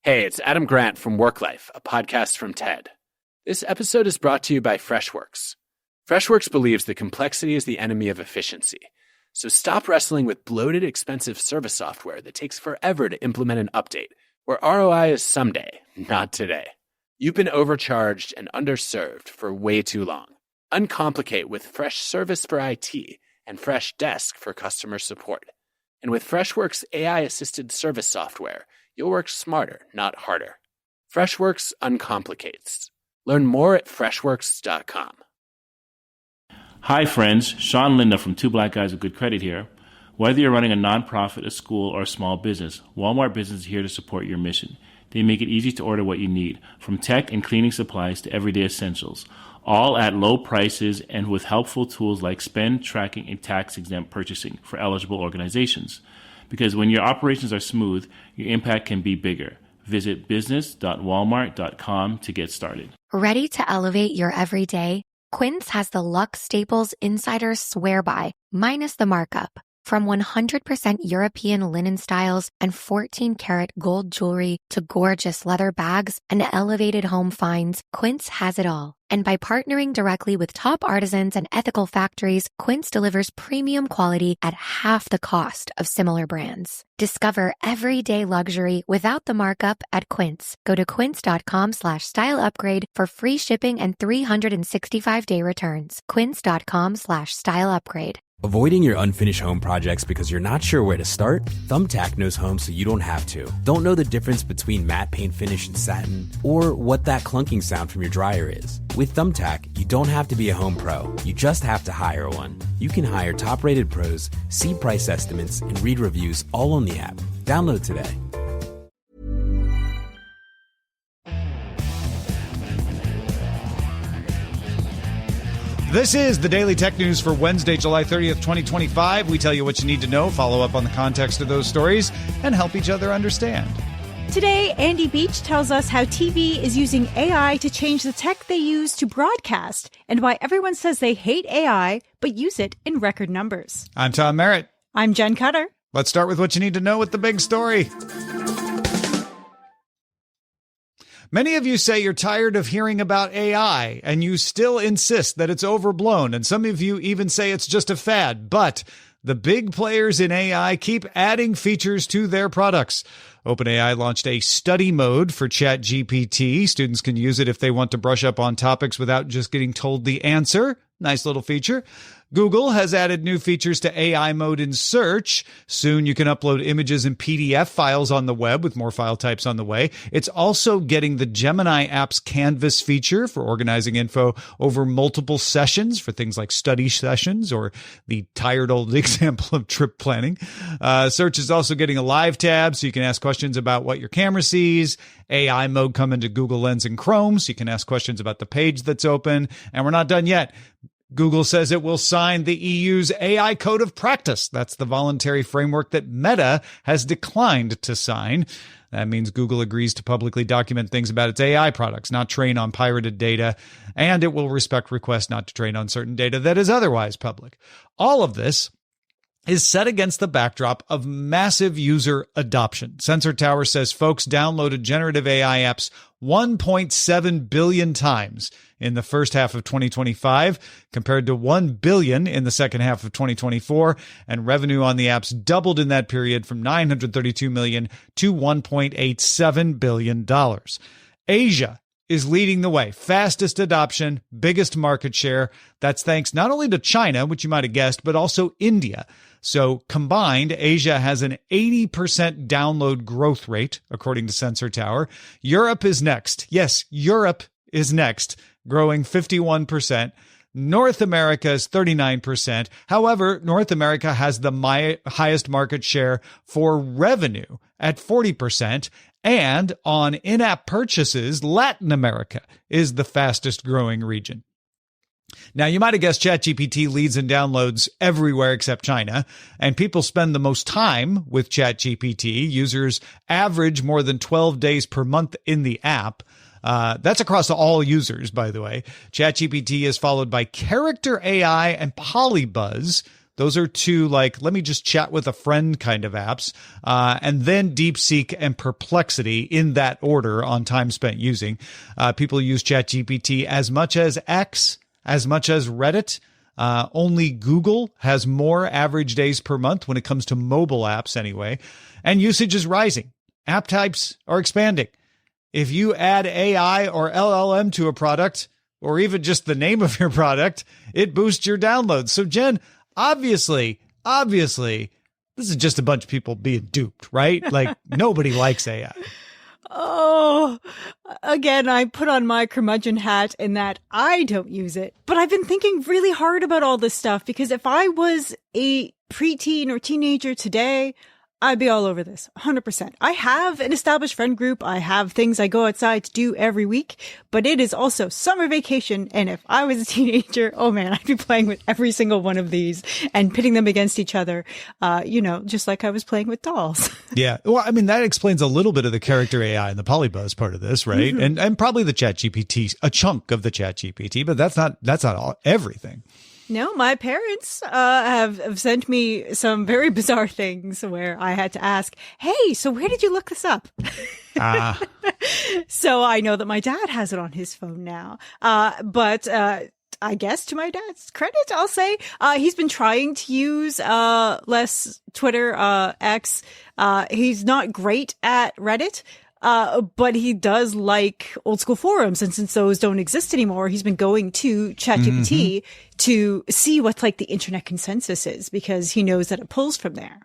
Hey, it's Adam Grant from Work Life, a podcast from TED. This episode is brought to you by Freshworks. Freshworks believes that complexity is the enemy of efficiency. So stop wrestling with bloated, expensive service software that takes forever to implement and update, where ROI is someday, not today. You've been overcharged and underserved for way too long. Uncomplicate with Freshservice for IT and Freshdesk for customer support. And with Freshworks AI-assisted service software, you'll work smarter, not harder. Freshworks uncomplicates. Learn more at freshworks.com. Hi friends, Sean Linda from Two Black Guys with Good Credit here. Whether you're running a nonprofit, a school, or a small business, Walmart Business is here to support your mission. They make it easy to order what you need, from tech and cleaning supplies to everyday essentials, all at low prices and with helpful tools like spend tracking and tax-exempt purchasing for eligible organizations. Because when your operations are smooth, your impact can be bigger. Visit business.walmart.com to get started. Ready to elevate your everyday? Quince has the luxe staples insiders swear by, minus the markup. From 100% European linen styles and 14-karat gold jewelry to gorgeous leather bags and elevated home finds, Quince has it all. And by partnering directly with top artisans and ethical factories, Quince delivers premium quality at half the cost of similar brands. Discover everyday luxury without the markup at Quince. Go to quince.com/style upgrade for free shipping and 365-day returns. Quince.com/style upgrade. Avoiding your unfinished home projects because you're not sure where to start? Thumbtack knows home so you don't have to. Don't know the difference between matte paint finish and satin? Or what that clunking sound from your dryer is? With Thumbtack, you don't have to be a home pro. You just have to hire one. You can hire top-rated pros, see price estimates, and read reviews all on the app. Download today. This is the Daily Tech News for Wednesday, July 30th, 2025. We tell you what you need to know, follow up on the context of those stories, and help each other understand. Today, Andy Beach tells us how TV is using AI to change the tech they use to broadcast and why everyone says they hate AI but use it in record numbers. I'm Tom Merritt. I'm Jenn Cutter. Let's start with what you need to know with the big story. Many of you say you're tired of hearing about AI, and you still insist that it's overblown, and some of you even say it's just a fad. But the big players in AI keep adding features to their products. OpenAI launched a study mode for ChatGPT. Students can use it if they want to brush up on topics without just getting told the answer. Nice little feature. Google has added new features to AI mode in search. Soon you can upload images and PDF files on the web with more file types on the way. It's also getting the Gemini app's Canvas feature for organizing info over multiple sessions for things like study sessions or the tired old example of trip planning. Search is also getting a live tab so you can ask questions about what your camera sees. AI mode come into Google Lens and Chrome so you can ask questions about the page that's open. And we're not done yet. Google says it will sign the EU's AI Code of Practice. That's the voluntary framework that Meta has declined to sign. That means Google agrees to publicly document things about its AI products, not train on pirated data, and it will respect requests not to train on certain data that is otherwise public. All of this is set against the backdrop of massive user adoption. Sensor Tower says folks downloaded generative AI apps 1.7 billion times in the first half of 2025, compared to 1 billion in the second half of 2024, and revenue on the apps doubled in that period from $932 million to $1.87 billion. Asia is leading the way. Fastest adoption, biggest market share. That's thanks not only to China, which you might have guessed, but also India. So combined, Asia has an 80% download growth rate, according to Sensor Tower. Europe is next. Yes, Europe is next, growing 51%. North America is 39%. However, North America has the highest market share for revenue at 40%. And on in-app purchases, Latin America is the fastest growing region. Now, you might have guessed ChatGPT leads in downloads everywhere except China, and people spend the most time with ChatGPT. Users average more than 12 days per month in the app. That's across all users, by the way. ChatGPT is followed by Character AI and Polybuzz. Those are two, like, let me just chat with a friend kind of apps. And then DeepSeek and Perplexity in that order on time spent using. People use ChatGPT as much as X, as much as Reddit. Only Google has more average days per month when it comes to mobile apps anyway. And usage is rising. App types are expanding. If you add AI or LLM to a product, or even just the name of your product, it boosts your downloads. So Jen, obviously, this is just a bunch of people being duped, right? Like nobody likes AI. Oh, again, I put on my curmudgeon hat in that I don't use it. But I've been thinking really hard about all this stuff because if I was a preteen or teenager today, I'd be all over this, 100%. I have an established friend group. I have things I go outside to do every week, but it is also summer vacation. And if I was a teenager, oh man, I'd be playing with every single one of these and pitting them against each other, just like I was playing with dolls. Yeah. Well, I mean, that explains a little bit of the character AI and the polybuzz part of this, right? Mm-hmm. And probably the ChatGPT, a chunk of the ChatGPT, but that's not all, everything. No, my parents have sent me some very bizarre things where I had to ask, hey, so where did you look this up? So I know that my dad has it on his phone now. But I guess to my dad's credit, I'll say he's been trying to use less Twitter, X. He's not great at Reddit. But he does like old school forums. And since those don't exist anymore, he's been going to ChatGPT to see what like the internet consensus is because he knows that it pulls from there.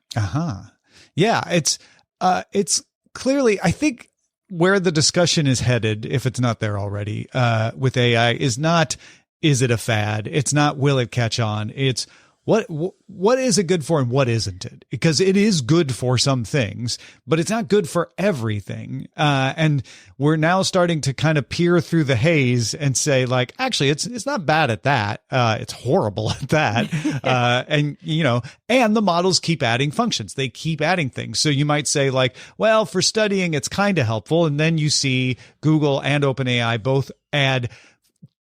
Yeah. It's clearly, I think where the discussion is headed, if it's not there already, with AI is not, is it a fad? It's not, will it catch on? It's, what is it good for and what isn't it? Because it is good for some things, but it's not good for everything. And we're now starting to kind of peer through the haze and say like, actually, it's not bad at that. It's horrible at that. And the models keep adding functions. They keep adding things. So you might say like, well, for studying, it's kind of helpful. And then you see Google and OpenAI both add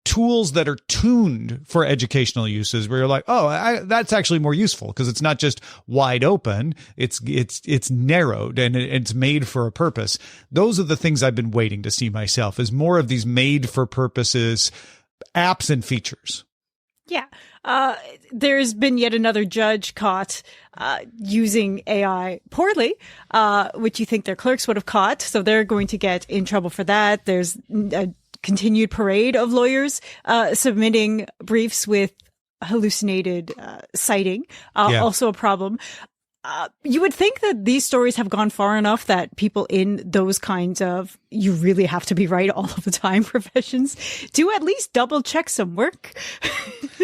tools that are tuned for educational uses where you're like, oh, that's actually more useful because it's not just wide open. It's narrowed and it's made for a purpose. Those are the things I've been waiting to see myself is more of these made for purposes apps and features. Yeah. There's been yet another judge caught using AI poorly, which you think their clerks would have caught. So they're going to get in trouble for that. There's a continued parade of lawyers submitting briefs with hallucinated citing, also a problem. You would think that these stories have gone far enough that people in those kinds of you really have to be right all of the time professions do at least double check some work.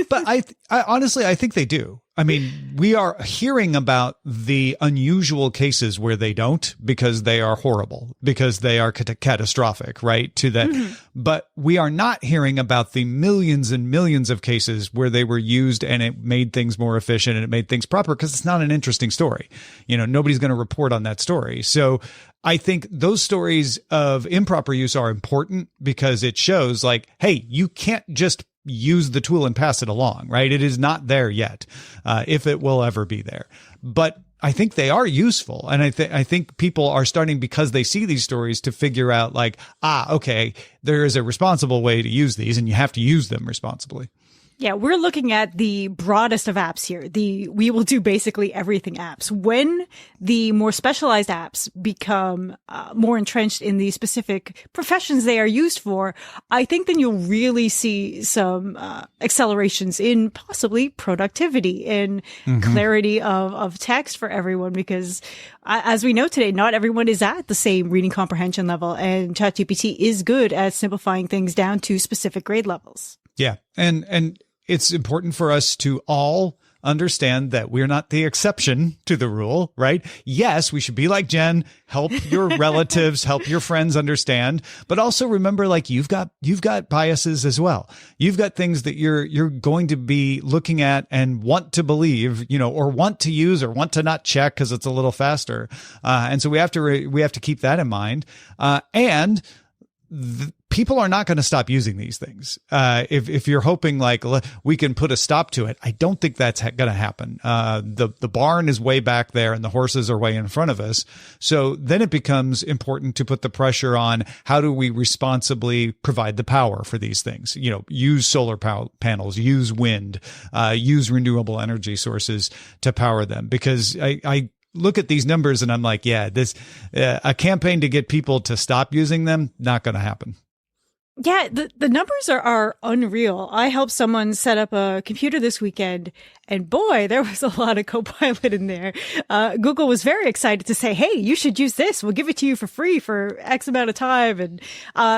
But I honestly, I think they do. I mean, we are hearing about the unusual cases where they don't because they are horrible, because they are catastrophic, right? To that. Mm-hmm. But we are not hearing about the millions and millions of cases where they were used and it made things more efficient and it made things proper because it's not an interesting story. Nobody's going to report on that story. So I think those stories of improper use are important because it shows like, hey, you can't just use the tool and pass it along, right? It is not there yet, if it will ever be there. But I think they are useful. And I think people are starting because they see these stories to figure out like, okay, there is a responsible way to use these and you have to use them responsibly. Yeah, we're looking at the broadest of apps here. We will do basically everything apps. When the more specialized apps become more entrenched in the specific professions they are used for, I think then you'll really see some accelerations in possibly productivity and clarity of text for everyone. Because as we know today, not everyone is at the same reading comprehension level, and ChatGPT is good at simplifying things down to specific grade levels. Yeah, and it's important for us to all understand that we're not the exception to the rule, right? Yes, we should be like Jen, help your relatives, help your friends understand, but also remember, like you've got biases as well. You've got things that you're going to be looking at and want to believe, or want to use or want to not check because it's a little faster. And so we have to keep that in mind. And people are not going to stop using these things. If you're hoping like we can put a stop to it, I don't think that's going to happen. The barn is way back there and the horses are way in front of us. So then it becomes important to put the pressure on how do we responsibly provide the power for these things? Use solar panels, use wind, use renewable energy sources to power them. Because I look at these numbers and I'm like, yeah, a campaign to get people to stop using them, not going to happen. Yeah, the numbers are unreal. I helped someone set up a computer this weekend, and boy, there was a lot of Copilot in there. Google was very excited to say, hey, you should use this. We'll give it to you for free for X amount of time. And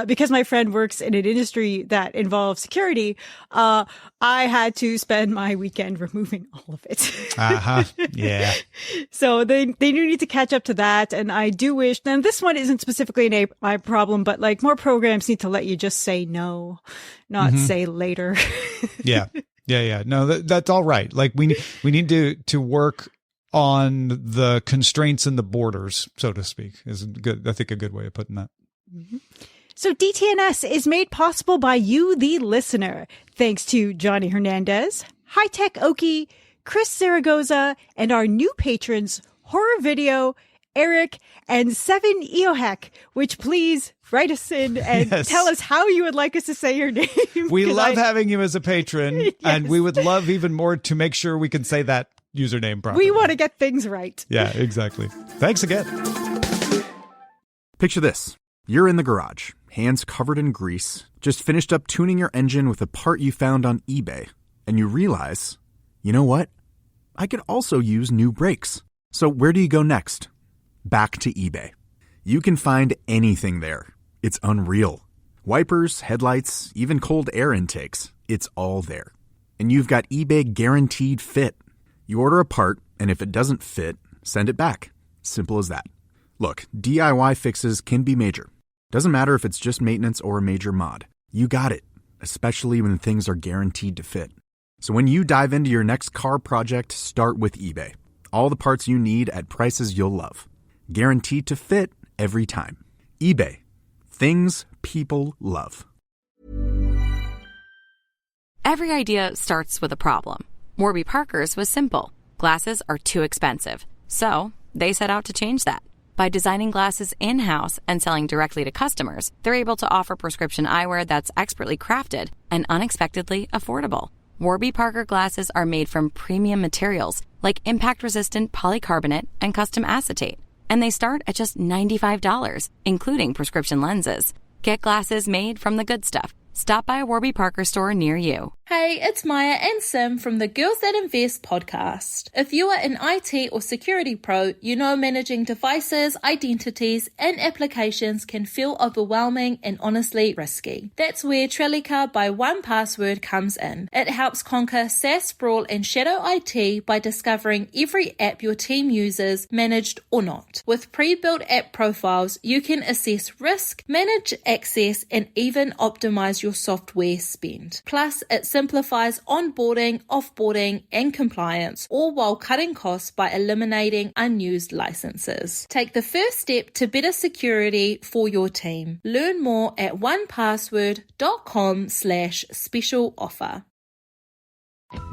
because my friend works in an industry that involves security, I had to spend my weekend removing all of it. Yeah. So they do need to catch up to that. And I do wish, and this one isn't specifically an AI problem, but like more programs need to let you just say no, not say later. Yeah. No, that's all right. Like we need to work on the constraints and the borders, so to speak, is good. I think a good way of putting that. Mm-hmm. So DTNS is made possible by you, the listener, thanks to Johnny Hernandez, High Tech Okie, Chris Zaragoza, and our new patrons, Horror Video, Eric, and Seven Eohek, which please write us in and tell us how you would like us to say your name. We love having you as a patron, and we would love even more to make sure we can say that username properly. We want to get things right. Yeah, exactly. Thanks again. Picture this. You're in the garage, hands covered in grease, just finished up tuning your engine with a part you found on eBay, and you realize, you know what? I could also use new brakes. So where do you go next? Back to eBay. You can find anything there. It's unreal. Wipers, headlights, even cold air intakes. It's all there. And you've got eBay Guaranteed Fit. You order a part, and if it doesn't fit, send it back. Simple as that. Look, DIY fixes can be major. Doesn't matter if it's just maintenance or a major mod. You got it, especially when things are guaranteed to fit. So when you dive into your next car project, start with eBay. All the parts you need at prices you'll love. Guaranteed to fit every time. eBay. Things people love. Every idea starts with a problem. Warby Parker's was simple. Glasses are too expensive. So they set out to change that. By designing glasses in-house and selling directly to customers, they're able to offer prescription eyewear that's expertly crafted and unexpectedly affordable. Warby Parker glasses are made from premium materials like impact-resistant polycarbonate and custom acetate. And they start at just $95, including prescription lenses. Get glasses made from the good stuff. Stop by a Warby Parker store near you. Hey, it's Maya and Sim from the Girls That Invest podcast. If you are an IT or security pro, you know managing devices, identities, and applications can feel overwhelming and honestly risky. That's where Trellica by 1Password comes in. It helps conquer SaaS sprawl and shadow IT by discovering every app your team uses, managed or not. With pre-built app profiles, you can assess risk, manage access, and even optimize your software spend. Plus, it simplifies onboarding, offboarding, and compliance, all while cutting costs by eliminating unused licenses. Take the first step to better security for your team. Learn more at onepassword.com/special offer.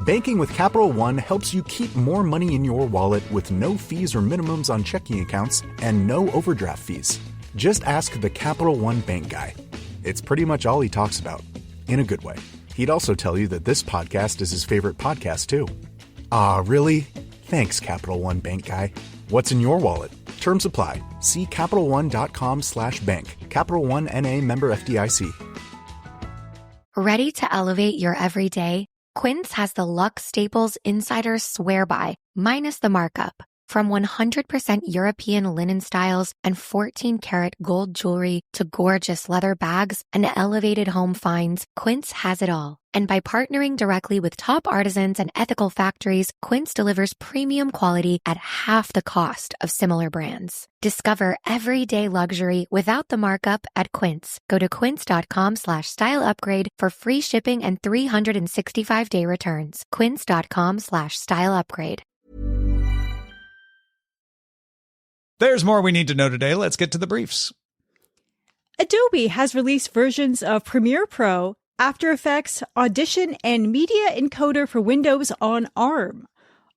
Banking with Capital One helps you keep more money in your wallet with no fees or minimums on checking accounts and no overdraft fees. Just ask the Capital One bank guy. It's pretty much all he talks about, in a good way. He'd also tell you that this podcast is his favorite podcast, too. Ah, really? Thanks, Capital One bank guy. What's in your wallet? Terms apply. See CapitalOne.com/bank. Capital One N.A. member FDIC. Ready to elevate your everyday? Quince has the luxe staples insiders swear by, minus the markup. From 100% European linen styles and 14-karat gold jewelry to gorgeous leather bags and elevated home finds, Quince has it all. And by partnering directly with top artisans and ethical factories, Quince delivers premium quality at half the cost of similar brands. Discover everyday luxury without the markup at Quince. Go to quince.com/style upgrade for free shipping and 365-day returns. Quince.com/style upgrade. There's more we need to know today. Let's get to the briefs. Adobe has released versions of Premiere Pro, After Effects, Audition, and Media Encoder for Windows on ARM.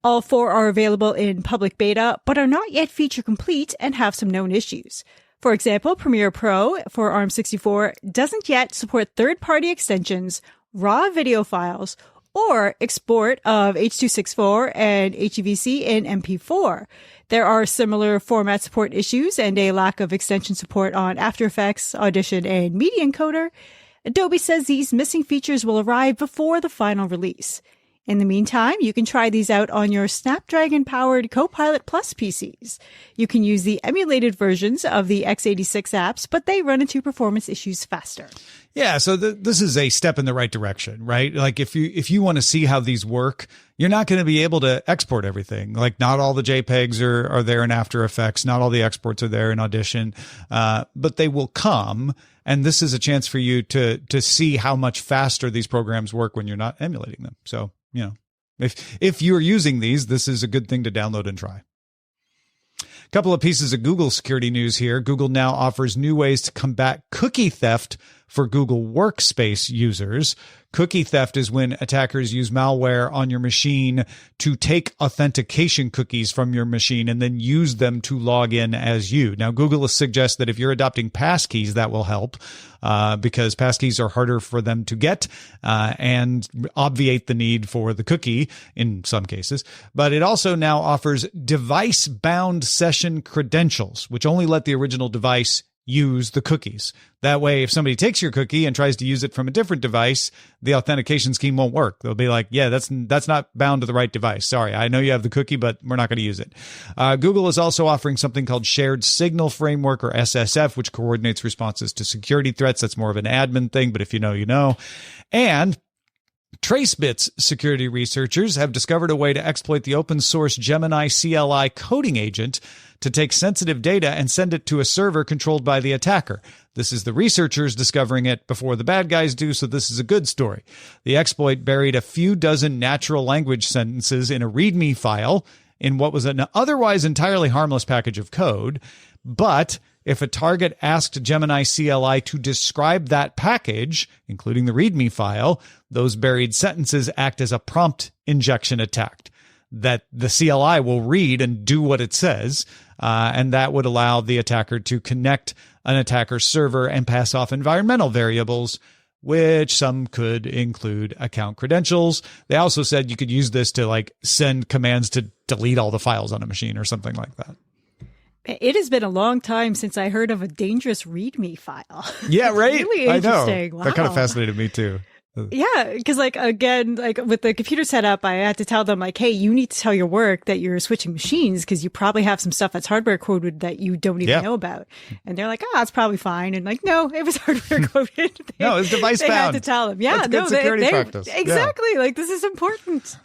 All 4 are available in public beta, but are not yet feature complete and have some known issues. For example, Premiere Pro for ARM64 doesn't yet support third-party extensions, raw video files, or export of H.264 and HEVC in MP4. There are similar format support issues and a lack of extension support on After Effects, Audition, and Media Encoder. Adobe says these missing features will arrive before the final release. In the meantime, you can try these out on your Snapdragon-powered Copilot Plus PCs. You can use the emulated versions of the x86 apps, but they run into performance issues faster. Yeah, so this is a step in the right direction, right? Like if you want to see how these work, you're not going to be able to export everything. Like not all the JPEGs are there in After Effects, not all the exports are there in Audition, but they will come. And this is a chance for you to see how much faster these programs work when you're not emulating them. So, you know, if you're using these, this is a good thing to download and try. A couple of pieces of Google security news here. Google now offers new ways to combat cookie theft for Google Workspace users. Cookie theft is when attackers use malware on your machine to take authentication cookies from your machine and then use them to log in as you. Now, Google suggests that if you're adopting passkeys, that will help because passkeys are harder for them to get and obviate the need for the cookie in some cases. But it also now offers device-bound session credentials, which only let the original device use the cookies. That way, if somebody takes your cookie and tries to use it from a different device, the authentication scheme won't work. They'll be like, yeah, that's not bound to the right device. Sorry, I know you have the cookie, but we're not going to use it. Google is also offering something called Shared Signal Framework, or SSF, which coordinates responses to security threats. That's more of an admin thing, but if you know, you know. And TraceBits security researchers have discovered a way to exploit the open source Gemini CLI coding agent to take sensitive data and send it to a server controlled by the attacker. This is the researchers discovering it before the bad guys do, so this is a good story. The exploit buried a few dozen natural language sentences in a README file in what was an otherwise entirely harmless package of code, but if a target asked Gemini CLI to describe that package, including the README file, those buried sentences act as a prompt injection attack that the CLI will read and do what it says, and that would allow the attacker to connect an attacker's server and pass off environmental variables, which some could include account credentials. They also said you could use this to like send commands to delete all the files on a machine or something like that. It has been a long time since I heard of a dangerous README file. Yeah, right? Really interesting. I know. Wow. That kind of fascinated me too. Yeah, because like, again, like with the computer setup, I had to tell them like, hey, you need to tell your work that you're switching machines because you probably have some stuff that's hardware coded that you don't even know about. And they're like, it's probably fine. And like, no, it was hardware coded. No, it's device bound. They had to tell them. Yeah, that's good security practice. Exactly. Yeah. Like this is important.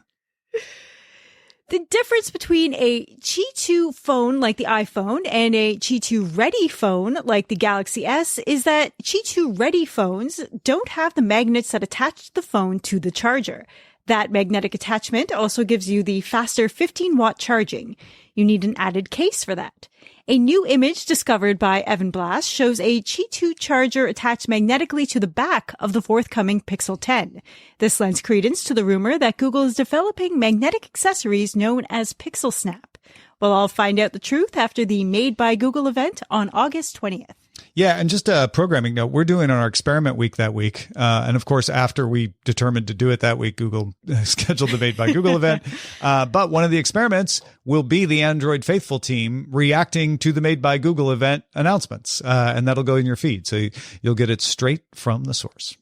The difference between a Qi 2 phone like the iPhone and a Qi 2 ready phone like the Galaxy S is that Qi 2 ready phones don't have the magnets that attach the phone to the charger. That magnetic attachment also gives you the faster 15-watt charging. You need an added case for that. A new image discovered by Evan Blass shows a Qi 2 charger attached magnetically to the back of the forthcoming Pixel 10. This lends credence to the rumor that Google is developing magnetic accessories known as Pixel Snap. We'll all find out the truth after the Made by Google event on August 20th. Yeah, and just a programming note, we're doing our experiment week that week. And of course, after we determined to do it that week, Google scheduled the Made by Google event. But one of the experiments will be the Android Faithful team reacting to the Made by Google event announcements. And that'll go in your feed. So you'll get it straight from the source.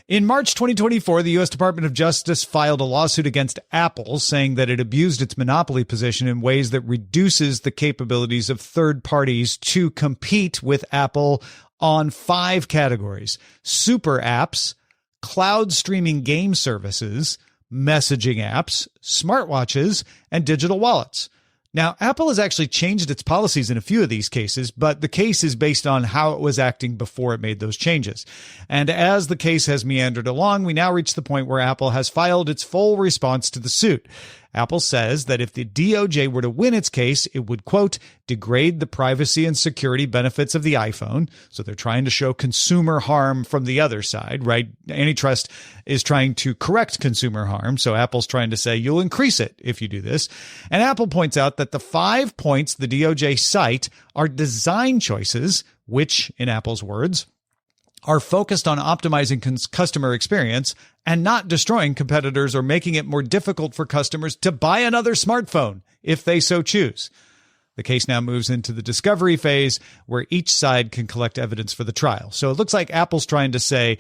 In March 2024, the U.S. Department of Justice filed a lawsuit against Apple, saying that it abused its monopoly position in ways that reduces the capabilities of third parties to compete with Apple on 5 categories: super apps, cloud streaming game services, messaging apps, smartwatches, and digital wallets. Now, Apple has actually changed its policies in a few of these cases, but the case is based on how it was acting before it made those changes. And as the case has meandered along, we now reach the point where Apple has filed its full response to the suit. Apple says that if the DOJ were to win its case, it would, quote, degrade the privacy and security benefits of the iPhone. So they're trying to show consumer harm from the other side, right? Antitrust is trying to correct consumer harm. So Apple's trying to say you'll increase it if you do this. And Apple points out that the 5 points the DOJ cite are design choices, which, in Apple's words, are focused on optimizing customer experience and not destroying competitors or making it more difficult for customers to buy another smartphone if they so choose. The case now moves into the discovery phase where each side can collect evidence for the trial. So it looks like Apple's trying to say,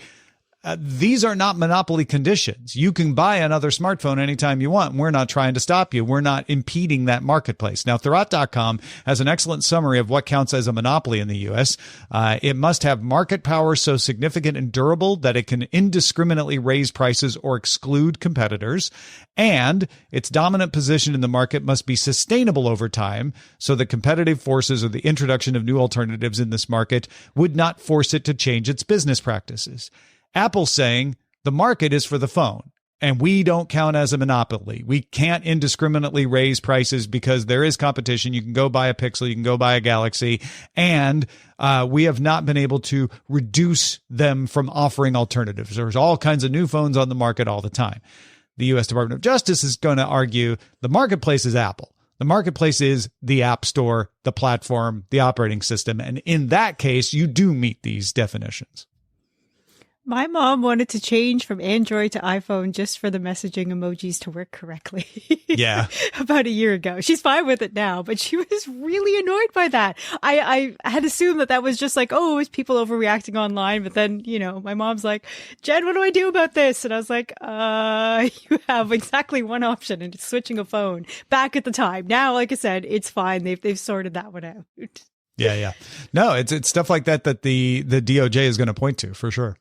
these are not monopoly conditions. You can buy another smartphone anytime you want. We're not trying to stop you. We're not impeding that marketplace. Now, Thurrott.com has an excellent summary of what counts as a monopoly in the U.S. It must have market power so significant and durable that it can indiscriminately raise prices or exclude competitors. And its dominant position in the market must be sustainable over time so that competitive forces or the introduction of new alternatives in this market would not force it to change its business practices. Apple's saying the market is for the phone, and we don't count as a monopoly. We can't indiscriminately raise prices because there is competition. You can go buy a Pixel, you can go buy a Galaxy, and we have not been able to reduce them from offering alternatives. There's all kinds of new phones on the market all the time. The U.S. Department of Justice is going to argue the marketplace is Apple. The marketplace is the App Store, the platform, the operating system, and in that case, you do meet these definitions. My mom wanted to change from Android to iPhone just for the messaging emojis to work correctly. Yeah. About a year ago. She's fine with it now, but she was really annoyed by that. I had assumed that was just like, oh, it was people overreacting online. But then, my mom's like, Jen, what do I do about this? And I was like, you have exactly one option, and it's switching a phone. Back at the time. Now, like I said, it's fine. They've sorted that one out. Yeah. No, it's stuff like that the DOJ is going to point to for sure.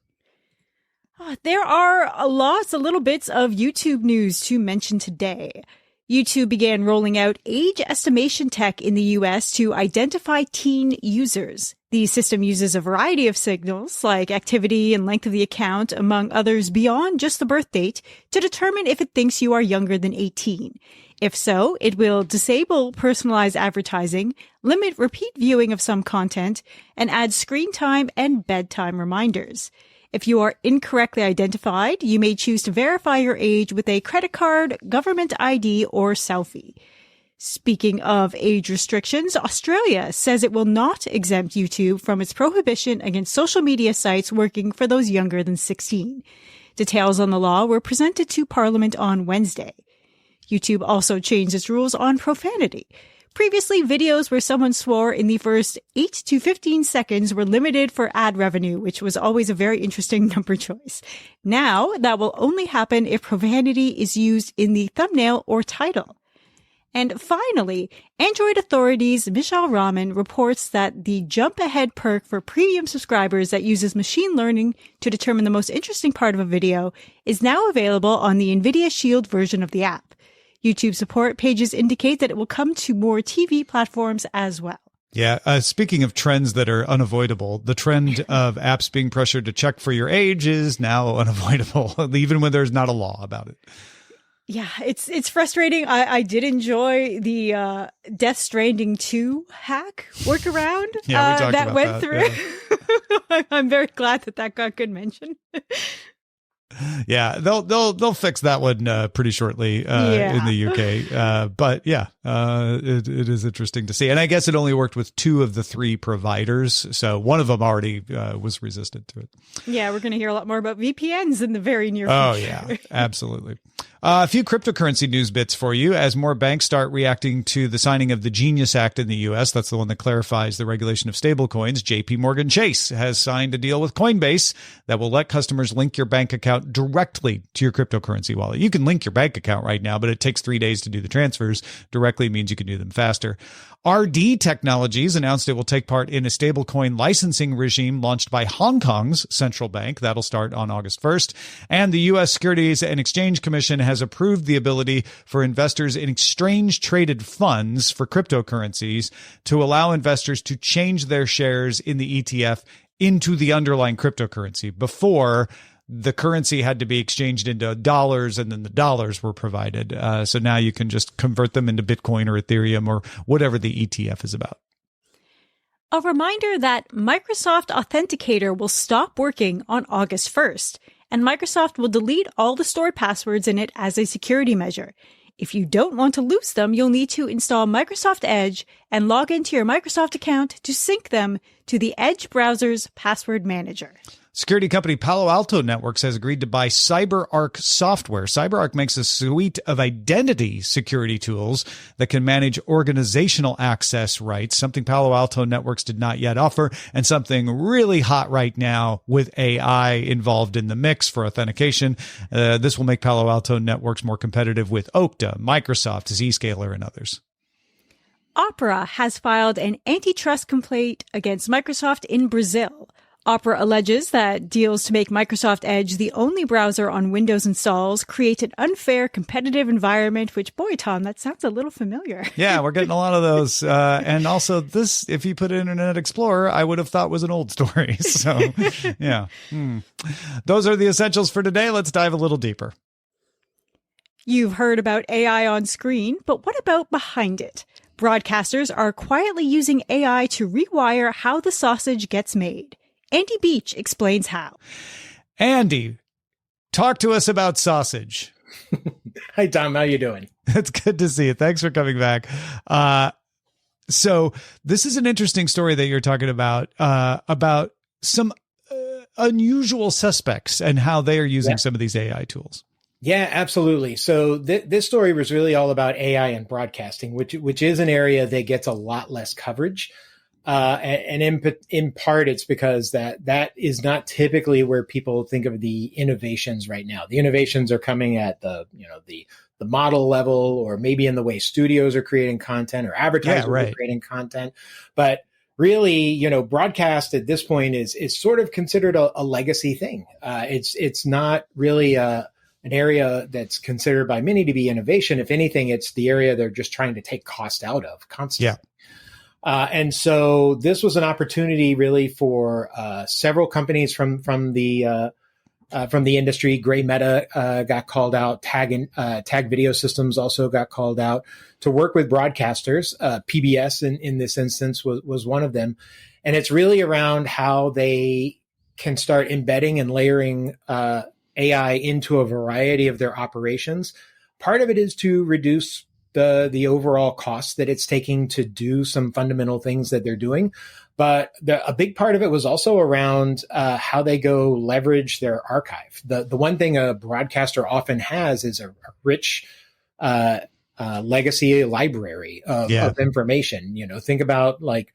There are little bits of YouTube news to mention today. YouTube began rolling out age estimation tech in the U.S. to identify teen users. The system uses a variety of signals, like activity and length of the account, among others beyond just the birth date, to determine if it thinks you are younger than 18. If so, it will disable personalized advertising, limit repeat viewing of some content, and add screen time and bedtime reminders. If you are incorrectly identified, you may choose to verify your age with a credit card, government ID, or selfie. Speaking of age restrictions, Australia says it will not exempt YouTube from its prohibition against social media sites working for those younger than 16. Details on the law were presented to Parliament on Wednesday. YouTube also changed its rules on profanity. Previously, videos where someone swore in the first 8 to 15 seconds were limited for ad revenue, which was always a very interesting number choice. Now, that will only happen if profanity is used in the thumbnail or title. And finally, Android authorities Vishal Raman reports that the Jump Ahead perk for premium subscribers that uses machine learning to determine the most interesting part of a video is now available on the NVIDIA Shield version of the app. YouTube support pages indicate that it will come to more TV platforms as well. Yeah. Speaking of trends that are unavoidable, the trend of apps being pressured to check for your age is now unavoidable, even when there's not a law about it. Yeah, it's frustrating. I did enjoy the Death Stranding 2 hack workaround that went through. Yeah. I'm very glad that got good mention. Yeah, they'll fix that one pretty shortly in the UK. But yeah, it is interesting to see. And I guess it only worked with 2 of the 3 providers, so one of them already was resistant to it. Yeah, we're going to hear a lot more about VPNs in the very near future. Oh yeah, absolutely. A few cryptocurrency news bits for you as more banks start reacting to the signing of the Genius Act in the U.S. That's the one that clarifies the regulation of stablecoins. J.P. Morgan Chase has signed a deal with Coinbase that will let customers link your bank account directly to your cryptocurrency wallet. You can link your bank account right now, but it takes 3 days to do the transfers. Directly means you can do them faster. RD Technologies announced it will take part in a stablecoin licensing regime launched by Hong Kong's central bank. That'll start on August 1st. And the U.S. Securities and Exchange Commission has approved the ability for investors in exchange-traded funds for cryptocurrencies to allow investors to change their shares in the ETF into the underlying cryptocurrency. Before, the currency had to be exchanged into dollars, and then the dollars were provided. So now you can just convert them into Bitcoin or Ethereum or whatever the ETF is about. A reminder that Microsoft Authenticator will stop working on August 1st, and Microsoft will delete all the stored passwords in it as a security measure. If you don't want to lose them, you'll need to install Microsoft Edge and log into your Microsoft account to sync them to the Edge browser's password manager. Security company Palo Alto Networks has agreed to buy CyberArk software. CyberArk makes a suite of identity security tools that can manage organizational access rights, something Palo Alto Networks did not yet offer, and something really hot right now with AI involved in the mix for authentication. This will make Palo Alto Networks more competitive with Okta, Microsoft, Zscaler, and others. Opera has filed an antitrust complaint against Microsoft in Brazil. Opera alleges that deals to make Microsoft Edge the only browser on Windows installs create an unfair competitive environment, which, boy, Tom, that sounds a little familiar. Yeah, we're getting a lot of those. And also this, if you put Internet Explorer, I would have thought was an old story. So, yeah. Those are the essentials for today. Let's dive a little deeper. You've heard about AI on screen, but what about behind it? Broadcasters are quietly using AI to rewire how the sausage gets made. Andy Beach explains how. Andy, talk to us about sausage. Hi, Tom. How you doing? It's good to see you. Thanks for coming back. So this is an interesting story that you're talking about some unusual suspects and how they are using some of these AI tools. Yeah, absolutely. So this story was really all about AI and broadcasting, which is an area that gets a lot less coverage. And in part, it's because that is not typically where people think of the innovations right now. The innovations are coming at the model level, or maybe in the way studios are creating content or advertisers are creating content. But really, broadcast at this point is sort of considered a legacy thing. It's not really an area that's considered by many to be innovation. If anything, it's the area they're just trying to take cost out of constantly. Yeah. And so this was an opportunity really for several companies from the industry. Gray Meta got called out. Tag Video Systems also got called out to work with broadcasters. PBS in this instance was one of them. And it's really around how they can start embedding and layering AI into a variety of their operations. Part of it is to reduce the overall cost that it's taking to do some fundamental things that they're doing. But a big part of it was also around how they go leverage their archive. The one thing a broadcaster often has is a rich legacy library of information. Think about like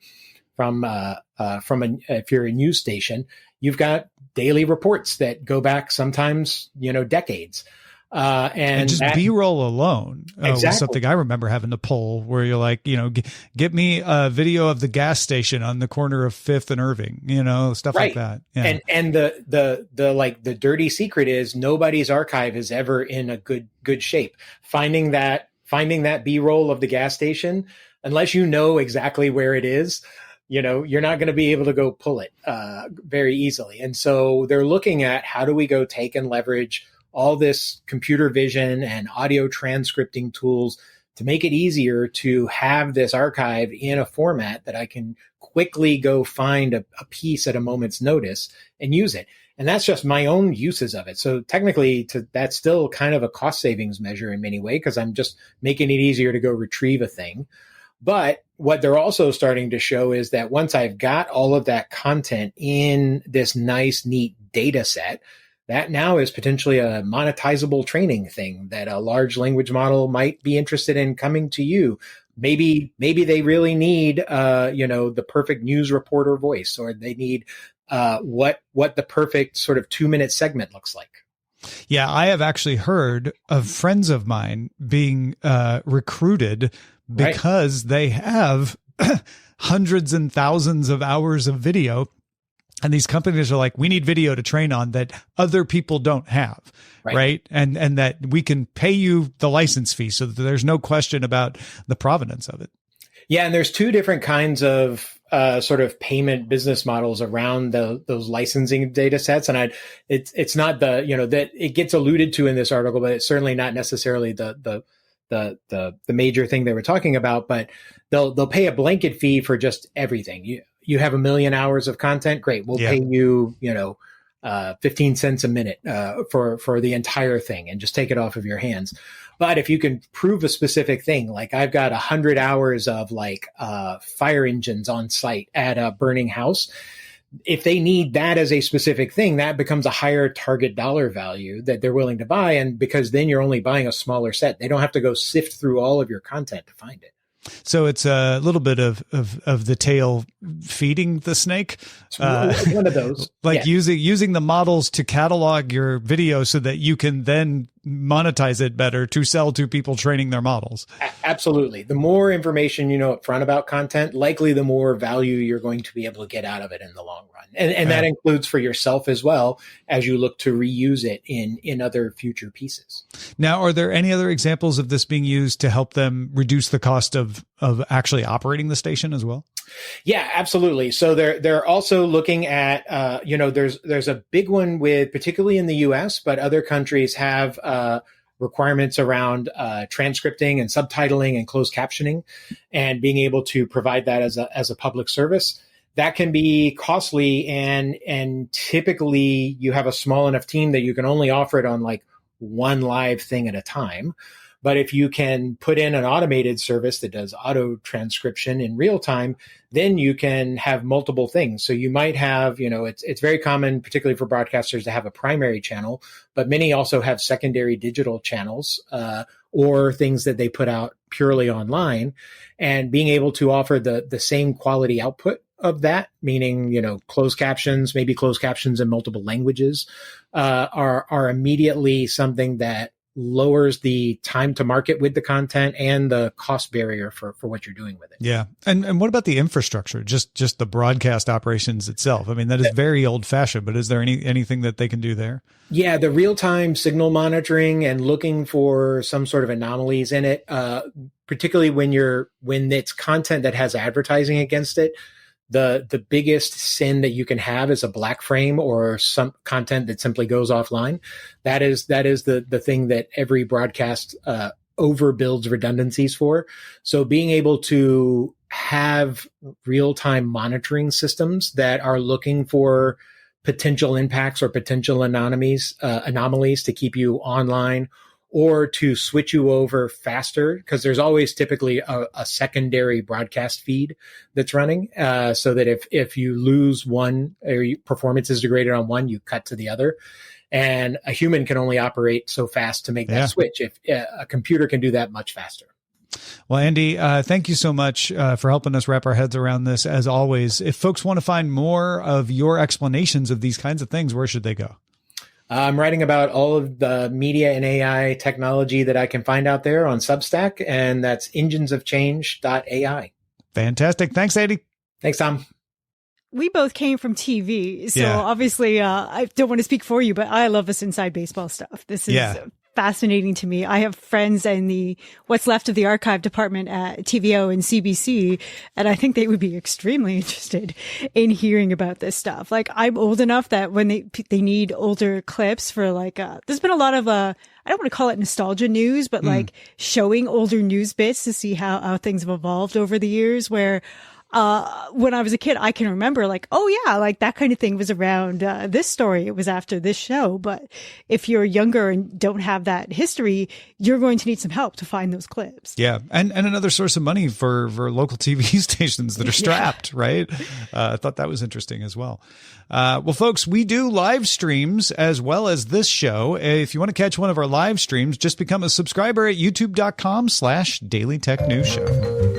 if you're a news station, you've got daily reports that go back sometimes, decades. And just B-roll alone was something I remember having to pull, where you're like, get me a video of the gas station on the corner of 5th and Irving, stuff like that. Yeah. And the dirty secret is nobody's archive is ever in a good shape. Finding that B-roll of the gas station, unless you know exactly where it is, you're not going to be able to go pull it very easily. And so they're looking at how do we go take and leverage all this computer vision and audio transcripting tools to make it easier to have this archive in a format that I can quickly go find a piece at a moment's notice and use it. And that's just my own uses of it. So technically that's still kind of a cost savings measure in many ways, because I'm just making it easier to go retrieve a thing. But what they're also starting to show is that once I've got all of that content in this nice, neat data set, that now is potentially a monetizable training thing that a large language model might be interested in coming to you. Maybe they really need, the perfect news reporter voice, or they need what the perfect sort of 2-minute segment looks like. Yeah, I have actually heard of friends of mine being recruited because they have hundreds and thousands of hours of video. And these companies are like, we need video to train on that other people don't have, right? And that we can pay you the license fee so that there's no question about the provenance of it. Yeah, and there's two different kinds of sort of payment business models around those licensing data sets. And it's not that it gets alluded to in this article, but it's certainly not necessarily the major thing they were talking about, but they'll pay a blanket fee for just everything. You have 1 million hours of content. Great. We'll pay you, 15 cents a minute, for the entire thing and just take it off of your hands. But if you can prove a specific thing, like I've got 100 hours of fire engines on site at a burning house, if they need that as a specific thing, that becomes a higher target dollar value that they're willing to buy. And because then you're only buying a smaller set, they don't have to go sift through all of your content to find it. So it's a little bit of the tail feeding the snake. One of those. Using the models to catalog your video so that you can then monetize it better to sell to people training their models. Absolutely. The more information you know up front about content, likely the more value you're going to be able to get out of it in the long run. And that includes for yourself as well as you look to reuse it in other future pieces. Now, are there any other examples of this being used to help them reduce the cost of actually operating the station as well? Yeah, absolutely. So they're also looking at, there's a big one with, particularly in the US, but other countries have requirements around transcripting and subtitling and closed captioning, and being able to provide that as a public service. That can be costly, and typically you have a small enough team that you can only offer it on one live thing at a time. But if you can put in an automated service that does auto transcription in real time, then you can have multiple things. So you might have, it's very common, particularly for broadcasters, to have a primary channel, but many also have secondary digital channels, or things that they put out purely online, and being able to offer the same quality output of that, meaning, closed captions, maybe closed captions in multiple languages, are immediately something that lowers the time to market with the content and the cost barrier for what you're doing with it. Yeah. And what about the infrastructure, just the broadcast operations itself? I mean, that is very old fashioned, but is there anything that they can do there? Yeah. The real-time signal monitoring and looking for some sort of anomalies in it, particularly when it's content that has advertising against it. The biggest sin that you can have is a black frame or some content that simply goes offline. That is the thing that every broadcast overbuilds redundancies for. So being able to have real-time monitoring systems that are looking for potential impacts or potential anomalies to keep you online, or to switch you over faster, because there's always typically a secondary broadcast feed that's running, so that if you lose one or performance is degraded on one, you cut to the other. And a human can only operate so fast to make that switch. If a computer can do that much faster. Well, Andy, thank you so much for helping us wrap our heads around this. As always, if folks want to find more of your explanations of these kinds of things, where should they go? I'm writing about all of the media and AI technology that I can find out there on Substack, and that's enginesofchange.ai. Fantastic. Thanks, Andy. Thanks, Tom. We both came from TV, so obviously I don't want to speak for you, but I love this inside baseball stuff. This is fascinating to me. I have friends in the what's left of the archive department at TVO and CBC, and I think they would be extremely interested in hearing about this stuff. I'm old enough that when they need older clips for there's been a lot of I don't want to call it nostalgia news, but showing older news bits to see how things have evolved over the years, where when I was a kid, I can remember that kind of thing was around this story. It was after this show. But if you're younger and don't have that history, you're going to need some help to find those clips. Yeah. And another source of money for local TV stations that are strapped, right? I thought that was interesting as well. Well, folks, we do live streams as well as this show. If you want to catch one of our live streams, just become a subscriber at youtube.com/Daily Tech News Show.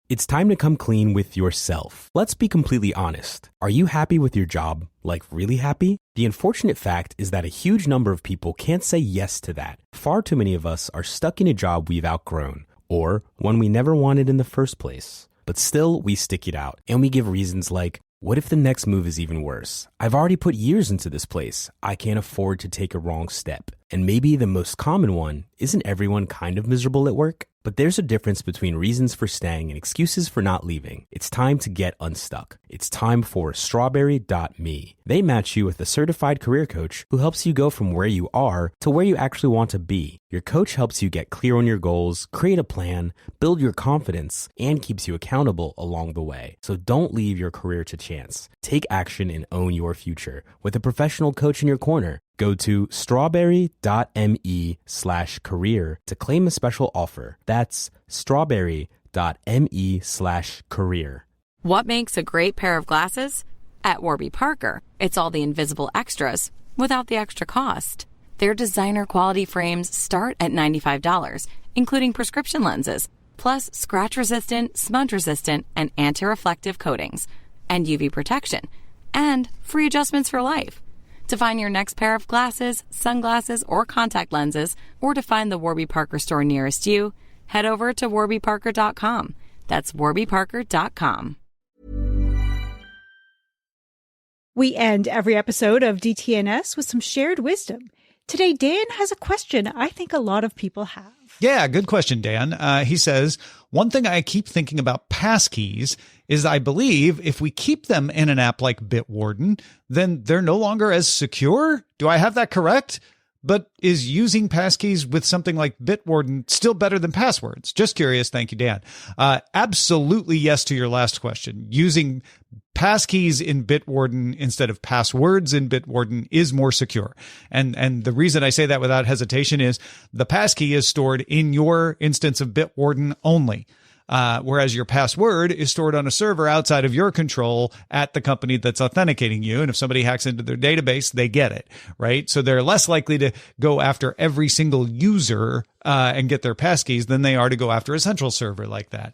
It's time to come clean with yourself. Let's be completely honest. Are you happy with your job? Really happy? The unfortunate fact is that a huge number of people can't say yes to that. Far too many of us are stuck in a job we've outgrown, or one we never wanted in the first place. But still, we stick it out, and we give reasons like, what if the next move is even worse? I've already put years into this place. I can't afford to take a wrong step. And maybe the most common one, isn't everyone kind of miserable at work? But there's a difference between reasons for staying and excuses for not leaving. It's time to get unstuck. It's time for Strawberry.me. They match you with a certified career coach who helps you go from where you are to where you actually want to be. Your coach helps you get clear on your goals, create a plan, build your confidence, and keeps you accountable along the way. So don't leave your career to chance. Take action and own your future with a professional coach in your corner. Go to strawberry.me/career to claim a special offer. That's strawberry.me/career. What makes a great pair of glasses? At Warby Parker, it's all the invisible extras without the extra cost. Their designer quality frames start at $95, including prescription lenses, plus scratch-resistant, smudge-resistant, and anti-reflective coatings, and UV protection, and free adjustments for life. To find your next pair of glasses, sunglasses, or contact lenses, or to find the Warby Parker store nearest you, head over to warbyparker.com. That's warbyparker.com. We end every episode of DTNS with some shared wisdom. Today, Dan has a question I think a lot of people have. Yeah, good question, Dan. He says, one thing I keep thinking about passkeys is I believe if we keep them in an app like Bitwarden, then they're no longer as secure. Do I have that correct? But is using passkeys with something like Bitwarden still better than passwords? Just curious. Thank you, Dan. Absolutely yes to your last question. Using passkeys in Bitwarden instead of passwords in Bitwarden is more secure. And the reason I say that without hesitation is the passkey is stored in your instance of Bitwarden only. Whereas your password is stored on a server outside of your control at the company that's authenticating you. And if somebody hacks into their database, they get it, right? So they're less likely to go after every single user and get their passkeys than they are to go after a central server like that.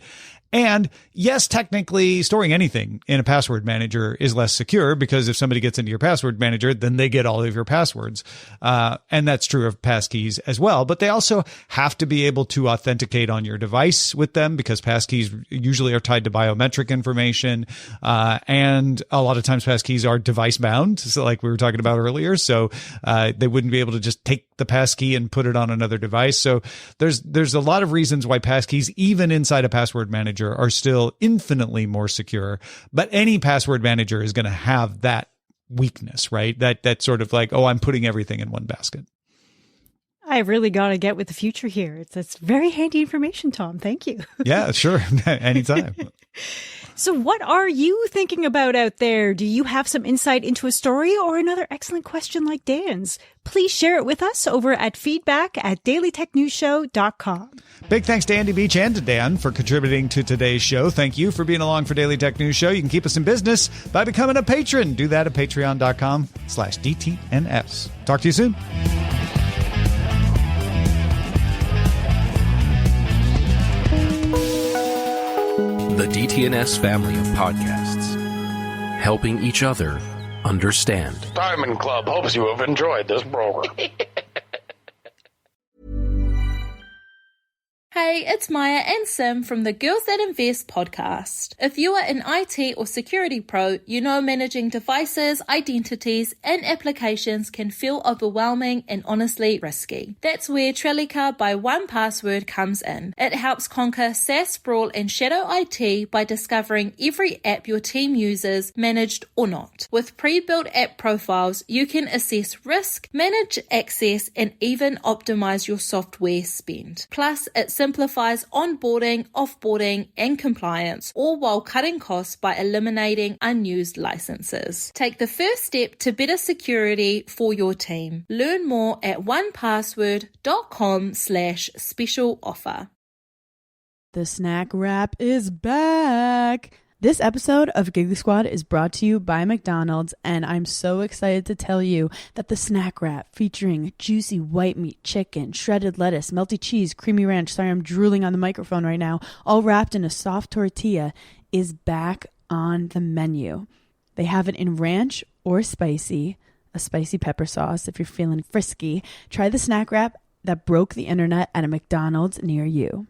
And yes, technically storing anything in a password manager is less secure because if somebody gets into your password manager, then they get all of your passwords. And that's true of passkeys as well. But they also have to be able to authenticate on your device with them because passkeys usually are tied to biometric information. And a lot of times passkeys are device bound. So like we were talking about earlier. So they wouldn't be able to just take the passkey and put it on another device. So there's a lot of reasons why passkeys, even inside a password manager, are still infinitely more secure, but any password manager is going to have that weakness, right? That sort of like, oh, I'm putting everything in one basket. I really got to get with the future here. It's very handy information, Tom. Thank you. Yeah, sure. Anytime. So what are you thinking about out there? Do you have some insight into a story or another excellent question like Dan's? Please share it with us over at feedback@dailytechnewsshow.com. Big thanks to Andy Beach and to Dan for contributing to today's show. Thank you for being along for Daily Tech News Show. You can keep us in business by becoming a patron. Do that at patreon.com/DTNS. Talk to you soon. The DTNS family of podcasts, helping each other understand. Diamond Club hopes you have enjoyed this program. Hey, it's Maya and Sim from the Girls That Invest podcast. If you are an IT or security pro, you know managing devices, identities, and applications can feel overwhelming and honestly risky. That's where Trellica by 1Password comes in. It helps conquer SaaS sprawl and shadow IT by discovering every app your team uses, managed or not. With pre-built app profiles, you can assess risk, manage access, and even optimize your software spend. Plus, it simplifies onboarding, offboarding, and compliance, all while cutting costs by eliminating unused licenses. Take the first step to better security for your team. Learn more at onepassword.com/special offer. The snack wrap is back. This episode of Giggly Squad is brought to you by McDonald's, and I'm so excited to tell you that the snack wrap featuring juicy white meat chicken, shredded lettuce, melty cheese, creamy ranch, sorry I'm drooling on the microphone right now, all wrapped in a soft tortilla, is back on the menu. They have it in ranch or spicy, a spicy pepper sauce if you're feeling frisky. Try the snack wrap that broke the internet at a McDonald's near you.